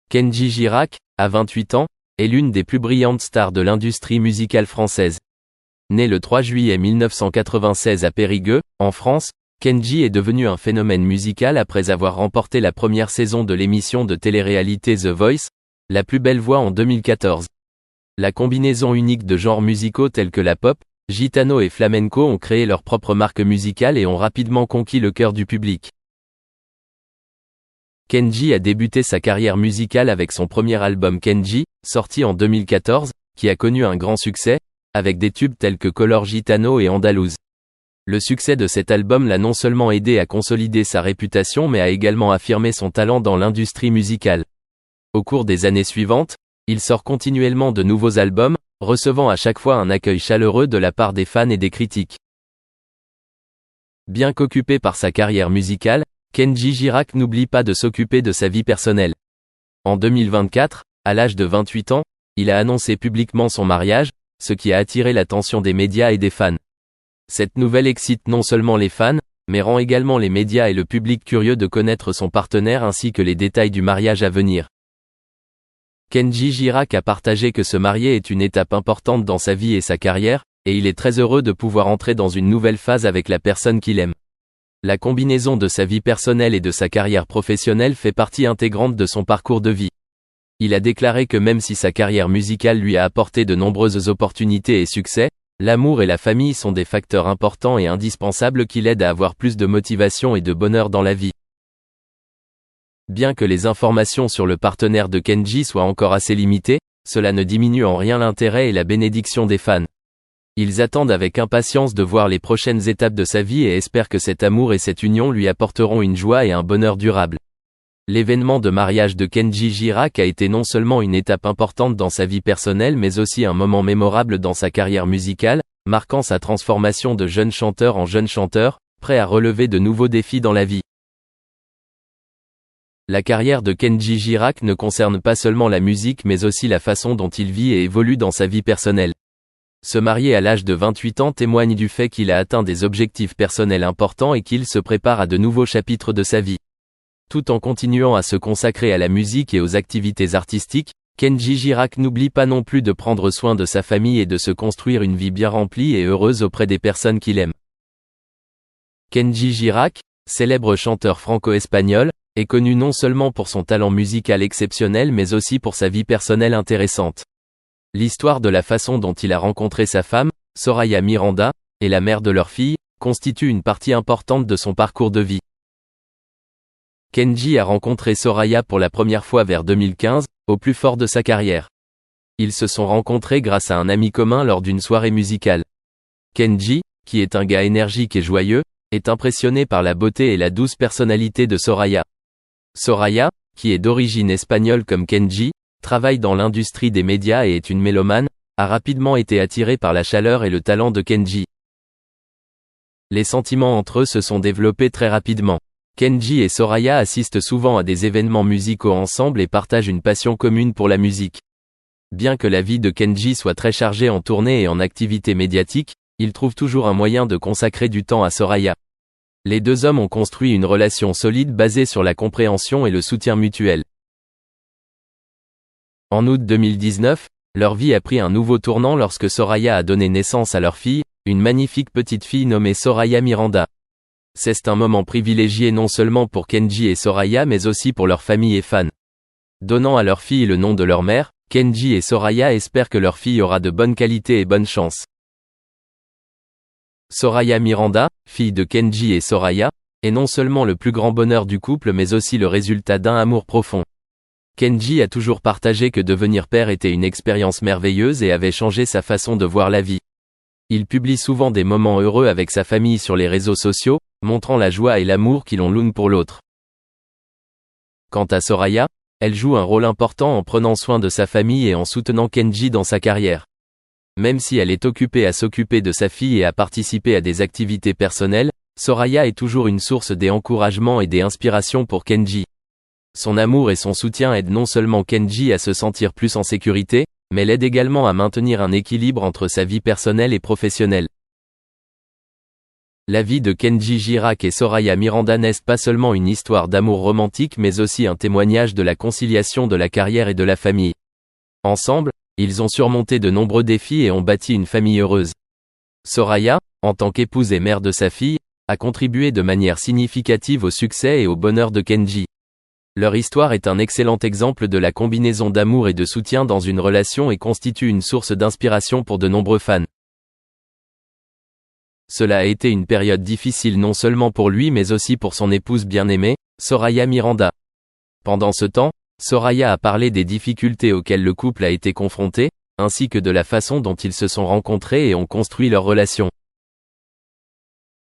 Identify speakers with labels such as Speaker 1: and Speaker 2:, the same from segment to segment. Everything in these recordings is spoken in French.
Speaker 1: Kenji Girac, à 28 ans, est l'une des plus brillantes stars de l'industrie musicale française. Né le 3 juillet 1996 à Périgueux, en France, Kenji est devenu un phénomène musical après avoir remporté la première saison de l'émission de télé-réalité The Voice, La plus belle voix en 2014. La combinaison unique de genres musicaux tels que la pop, gitano et flamenco ont créé leur propre marque musicale et ont rapidement conquis le cœur du public. Kenji a débuté sa carrière musicale avec son premier album Kenji, sorti en 2014, qui a connu un grand succès, avec des tubes tels que Color Gitano et Andalouse. Le succès de cet album l'a non seulement aidé à consolider sa réputation mais a également affirmé son talent dans l'industrie musicale. Au cours des années suivantes, il sort continuellement de nouveaux albums, recevant à chaque fois un accueil chaleureux de la part des fans et des critiques. Bien qu'occupé par sa carrière musicale, Kenji Girac n'oublie pas de s'occuper de sa vie personnelle. En 2024, à l'âge de 28 ans, il a annoncé publiquement son mariage, ce qui a attiré l'attention des médias et des fans. Cette nouvelle excite non seulement les fans, mais rend également les médias et le public curieux de connaître son partenaire ainsi que les détails du mariage à venir. Kenji Girac a partagé que se marier est une étape importante dans sa vie et sa carrière, et il est très heureux de pouvoir entrer dans une nouvelle phase avec la personne qu'il aime. La combinaison de sa vie personnelle et de sa carrière professionnelle fait partie intégrante de son parcours de vie. Il a déclaré que même si sa carrière musicale lui a apporté de nombreuses opportunités et succès, l'amour et la famille sont des facteurs importants et indispensables qui l'aident à avoir plus de motivation et de bonheur dans la vie. Bien que les informations sur le partenaire de Kenji soient encore assez limitées, cela ne diminue en rien l'intérêt et la bénédiction des fans. Ils attendent avec impatience de voir les prochaines étapes de sa vie et espèrent que cet amour et cette union lui apporteront une joie et un bonheur durable. L'événement de mariage de Kenji Girac a été non seulement une étape importante dans sa vie personnelle mais aussi un moment mémorable dans sa carrière musicale, marquant sa transformation de jeune chanteur en jeune chanteur, prêt à relever de nouveaux défis dans la vie. La carrière de Kenji Girac ne concerne pas seulement la musique mais aussi la façon dont il vit et évolue dans sa vie personnelle. Se marier à l'âge de 28 ans témoigne du fait qu'il a atteint des objectifs personnels importants et qu'il se prépare à de nouveaux chapitres de sa vie. Tout en continuant à se consacrer à la musique et aux activités artistiques, Kenji Girac n'oublie pas non plus de prendre soin de sa famille et de se construire une vie bien remplie et heureuse auprès des personnes qu'il aime. Kenji Girac, célèbre chanteur franco-espagnol, est connu non seulement pour son talent musical exceptionnel mais aussi pour sa vie personnelle intéressante. L'histoire de la façon dont il a rencontré sa femme, Soraya Miranda, et la mère de leur fille, constitue une partie importante de son parcours de vie. Kenji a rencontré Soraya pour la première fois vers 2015, au plus fort de sa carrière. Ils se sont rencontrés grâce à un ami commun lors d'une soirée musicale. Kenji, qui est un gars énergique et joyeux, est impressionné par la beauté et la douce personnalité de Soraya. Soraya, qui est d'origine espagnole comme Kenji, travaille dans l'industrie des médias et est une mélomane, a rapidement été attirée par la chaleur et le talent de Kenji. Les sentiments entre eux se sont développés très rapidement. Kenji et Soraya assistent souvent à des événements musicaux ensemble et partagent une passion commune pour la musique. Bien que la vie de Kenji soit très chargée en tournées et en activités médiatiques, il trouve toujours un moyen de consacrer du temps à Soraya. Les deux hommes ont construit une relation solide basée sur la compréhension et le soutien mutuel. En août 2019, leur vie a pris un nouveau tournant lorsque Soraya a donné naissance à leur fille, une magnifique petite fille nommée Soraya Miranda. C'est un moment privilégié non seulement pour Kenji et Soraya mais aussi pour leur famille et fans. Donnant à leur fille le nom de leur mère, Kenji et Soraya espèrent que leur fille aura de bonnes qualités et bonne chance. Soraya Miranda, fille de Kenji et Soraya, est non seulement le plus grand bonheur du couple mais aussi le résultat d'un amour profond. Kenji a toujours partagé que devenir père était une expérience merveilleuse et avait changé sa façon de voir la vie. Il publie souvent des moments heureux avec sa famille sur les réseaux sociaux, montrant la joie et l'amour qu'ils ont l'un pour l'autre. Quant à Soraya, elle joue un rôle important en prenant soin de sa famille et en soutenant Kenji dans sa carrière. Même si elle est occupée à s'occuper de sa fille et à participer à des activités personnelles, Soraya est toujours une source d'encouragement et d'inspiration pour Kenji. Son amour et son soutien aident non seulement Kenji à se sentir plus en sécurité, mais l'aident également à maintenir un équilibre entre sa vie personnelle et professionnelle. La vie de Kenji Girac et Soraya Miranda n'est pas seulement une histoire d'amour romantique mais aussi un témoignage de la conciliation de la carrière et de la famille. Ensemble, ils ont surmonté de nombreux défis et ont bâti une famille heureuse. Soraya, en tant qu'épouse et mère de sa fille, a contribué de manière significative au succès et au bonheur de Kenji. Leur histoire est un excellent exemple de la combinaison d'amour et de soutien dans une relation et constitue une source d'inspiration pour de nombreux fans. Cela a été une période difficile non seulement pour lui mais aussi pour son épouse bien-aimée, Soraya Miranda. Pendant ce temps, Soraya a parlé des difficultés auxquelles le couple a été confronté, ainsi que de la façon dont ils se sont rencontrés et ont construit leur relation.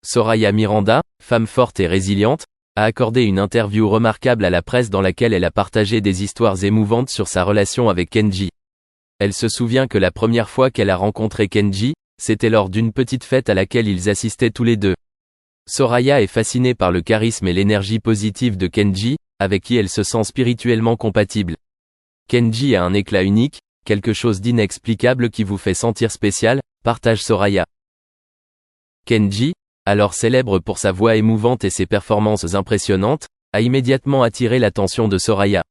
Speaker 1: Soraya Miranda, femme forte et résiliente, a accordé une interview remarquable à la presse dans laquelle elle a partagé des histoires émouvantes sur sa relation avec Kenji. Elle se souvient que la première fois qu'elle a rencontré Kenji, c'était lors d'une petite fête à laquelle ils assistaient tous les deux. Soraya est fascinée par le charisme et l'énergie positive de Kenji, avec qui elle se sent spirituellement compatible. Kenji a un éclat unique, quelque chose d'inexplicable qui vous fait sentir spécial, partage Soraya. Kenji, alors célèbre pour sa voix émouvante et ses performances impressionnantes, a immédiatement attiré l'attention de Soraya.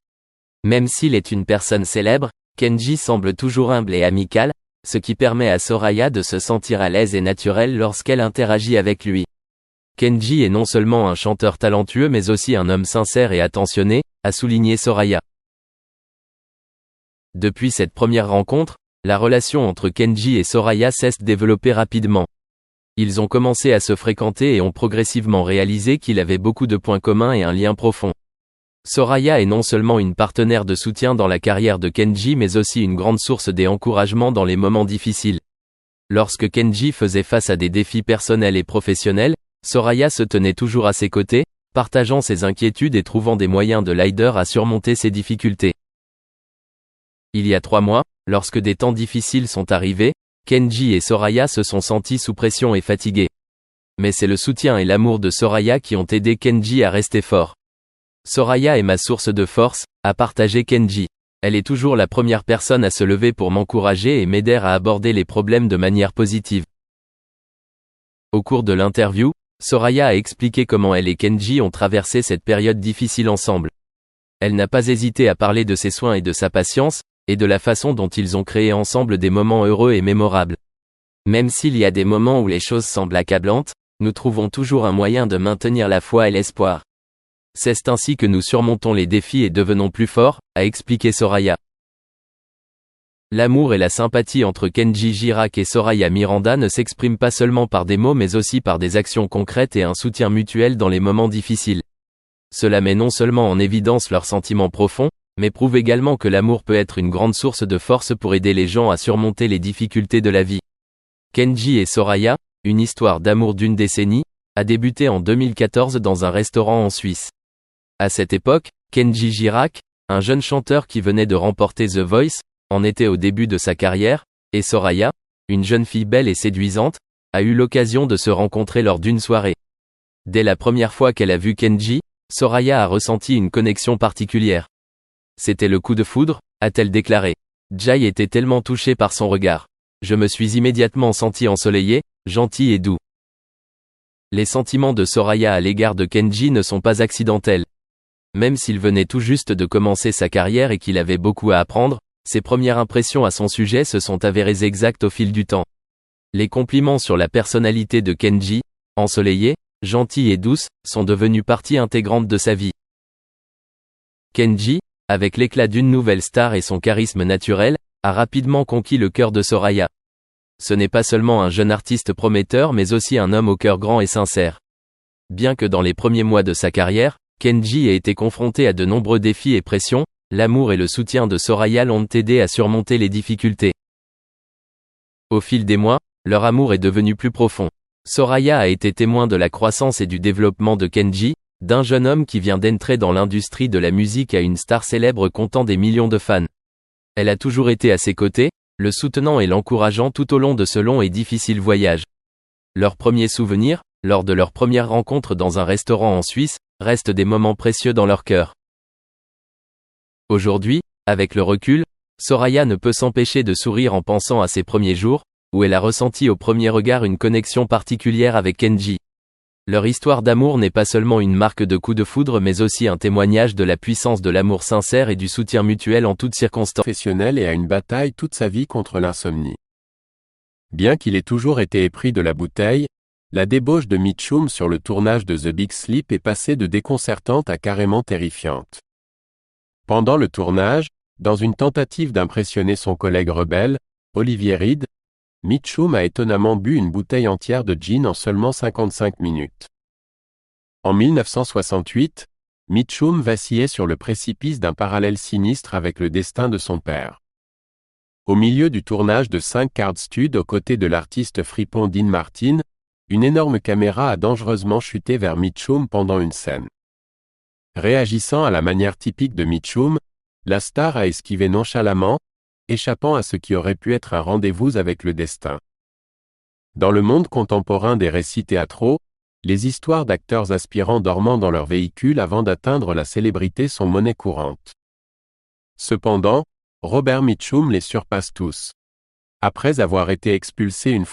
Speaker 1: Même s'il est une personne célèbre, Kenji semble toujours humble et amical, ce qui permet à Soraya de se sentir à l'aise et naturelle lorsqu'elle interagit avec lui. Kenji est non seulement un chanteur talentueux mais aussi un homme sincère et attentionné, a souligné Soraya. Depuis cette première rencontre, la relation entre Kenji et Soraya s'est développée rapidement. Ils ont commencé à se fréquenter et ont progressivement réalisé qu'il avait beaucoup de points communs et un lien profond. Soraya est non seulement une partenaire de soutien dans la carrière de Kenji mais aussi une grande source d'encouragement dans les moments difficiles. Lorsque Kenji faisait face à des défis personnels et professionnels, Soraya se tenait toujours à ses côtés, partageant ses inquiétudes et trouvant des moyens de l'aider à surmonter ses difficultés. Il y a 3 mois, lorsque des temps difficiles sont arrivés, Kenji et Soraya se sont sentis sous pression et fatigués. Mais c'est le soutien et l'amour de Soraya qui ont aidé Kenji à rester fort. Soraya est ma source de force, a partagé Kenji. Elle est toujours la première personne à se lever pour m'encourager et m'aider à aborder les problèmes de manière positive. Au cours de l'interview, Soraya a expliqué comment elle et Kenji ont traversé cette période difficile ensemble. Elle n'a pas hésité à parler de ses soins et de sa patience, et de la façon dont ils ont créé ensemble des moments heureux et mémorables. Même s'il y a des moments où les choses semblent accablantes, nous trouvons toujours un moyen de maintenir la foi et l'espoir. C'est ainsi que nous surmontons les défis et devenons plus forts, a expliqué Soraya. L'amour et la sympathie entre Kenji Girac et Soraya Miranda ne s'expriment pas seulement par des mots mais aussi par des actions concrètes et un soutien mutuel dans les moments difficiles. Cela met non seulement en évidence leurs sentiments profonds, mais prouve également que l'amour peut être une grande source de force pour aider les gens à surmonter les difficultés de la vie. Kenji et Soraya, une histoire d'amour d'une décennie, a débuté en 2014 dans un restaurant en Suisse. À cette époque, Kenji Girac, un jeune chanteur qui venait de remporter The Voice, en était au début de sa carrière, et Soraya, une jeune fille belle et séduisante, a eu l'occasion de se rencontrer lors d'une soirée. Dès la première fois qu'elle a vu Kenji, Soraya a ressenti une connexion particulière. C'était le coup de foudre, a-t-elle déclaré. Jai était tellement touché par son regard. Je me suis immédiatement senti ensoleillé, gentil et doux. Les sentiments de Soraya à l'égard de Kenji ne sont pas accidentels. Même s'il venait tout juste de commencer sa carrière et qu'il avait beaucoup à apprendre, ses premières impressions à son sujet se sont avérées exactes au fil du temps. Les compliments sur la personnalité de Kenji, ensoleillée, gentille et douce, sont devenus partie intégrante de sa vie. Kenji, avec l'éclat d'une nouvelle star et son charisme naturel, a rapidement conquis le cœur de Soraya. Ce n'est pas seulement un jeune artiste prometteur mais aussi un homme au cœur grand et sincère. Bien que dans les premiers mois de sa carrière, Kenji ait été confronté à de nombreux défis et pressions, l'amour et le soutien de Soraya l'ont aidé à surmonter les difficultés. Au fil des mois, leur amour est devenu plus profond. Soraya a été témoin de la croissance et du développement de Kenji, d'un jeune homme qui vient d'entrer dans l'industrie de la musique à une star célèbre comptant des millions de fans. Elle a toujours été à ses côtés, le soutenant et l'encourageant tout au long de ce long et difficile voyage. Leurs premiers souvenirs, lors de leur première rencontre dans un restaurant en Suisse, restent des moments précieux dans leur cœur. Aujourd'hui, avec le recul, Soraya ne peut s'empêcher de sourire en pensant à ses premiers jours, où elle a ressenti au premier regard une connexion particulière avec Kenji. Leur histoire d'amour n'est pas seulement une marque de coup de foudre mais aussi un témoignage de la puissance de l'amour sincère et du soutien mutuel en toutes circonstances.
Speaker 2: Professionnel et à une bataille toute sa vie contre l'insomnie. Bien qu'il ait toujours été épris de la bouteille, la débauche de Mitchum sur le tournage de The Big Sleep est passée de déconcertante à carrément terrifiante. Pendant le tournage, dans une tentative d'impressionner son collègue rebelle, Olivier Reed, Mitchum a étonnamment bu une bouteille entière de gin en seulement 55 minutes. En 1968, Mitchum vacillait sur le précipice d'un parallèle sinistre avec le destin de son père. Au milieu du tournage de 5 Card Stud aux côtés de l'artiste fripon Dean Martin, une énorme caméra a dangereusement chuté vers Mitchum pendant une scène. Réagissant à la manière typique de Mitchum, la star a esquivé nonchalamment, échappant à ce qui aurait pu être un rendez-vous avec le destin. Dans le monde contemporain des récits théâtraux, les histoires d'acteurs aspirants dormant dans leur véhicule avant d'atteindre la célébrité sont monnaie courante. Cependant, Robert Mitchum les surpasse tous. Après avoir été expulsé une fois